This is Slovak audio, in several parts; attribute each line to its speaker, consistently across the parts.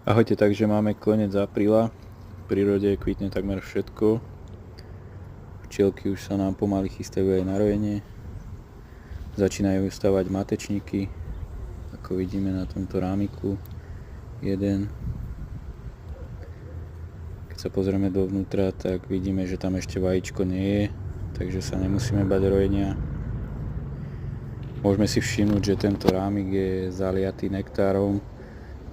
Speaker 1: Ahojte, takže máme koniec apríla. V prírode kvitne takmer všetko. Včielky už sa nám pomaly chystajú aj na rojenie. Začínajú stavať matečníky, ako vidíme na tomto rámiku. Jeden. Keď sa pozrieme dovnútra, tak vidíme, že tam ešte vajíčko nie je, takže sa nemusíme bať rojenia. Môžeme si všimnúť, že tento rámik je zaliatý nektárom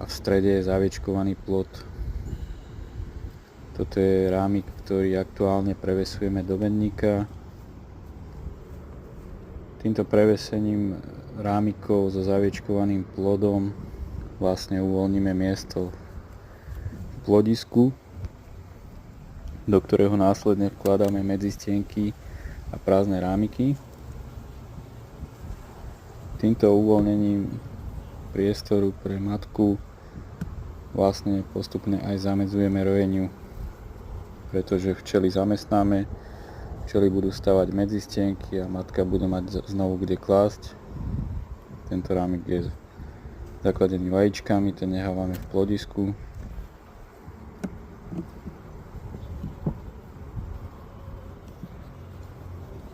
Speaker 1: a v strede je zaviečkovaný plod. Toto je rámik, ktorý aktuálne prevesujeme do medníka. Týmto prevesením rámikov so zaviečkovaným plodom vlastne uvoľníme miesto v plodisku, do ktorého následne vkladáme medzistienky a prázdne rámiky. Týmto uvoľnením priestoru pre matku vlastne postupne aj zamedzujeme rojeniu, pretože včely zamestnáme, včely budú stavať medzistienky a matka bude mať znovu kde klásť. Tento rámik je zakladený vajíčkami, ten nehávame v plodisku.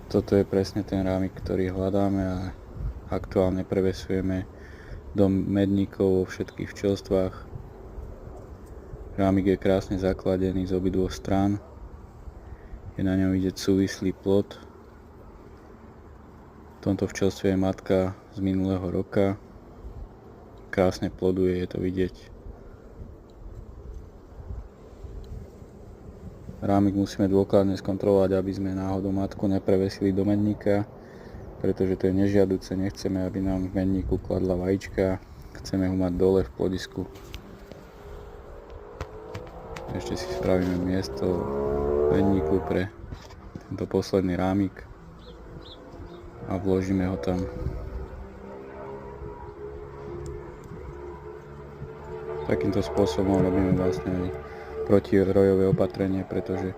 Speaker 1: Toto je presne ten rámik, ktorý hľadáme a aktuálne prevesujeme do medníkov vo všetkých včelstvách. Rámik je krásne zakladený z obidvoch strán. Je na ňom vidieť súvislý plod. V tomto včelstve je matka z minulého roka. Krásne ploduje, je to vidieť. Rámik musíme dôkladne skontrolovať, aby sme náhodou matku neprevesili do medníka, pretože to je nežiaduce, nechceme, aby nám v medníku kladla vajíčka, chceme ho mať dole v plodisku. Ešte si spravíme miesto v medníku pre tento posledný rámik a vložíme ho tam. Takýmto spôsobom robíme vlastne aj protirojové opatrenie, pretože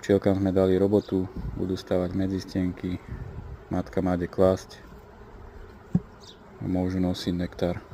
Speaker 1: včielkam sme dali robotu, budú stavať medzistienky, matka má kde klásť a môžu nosiť nektár.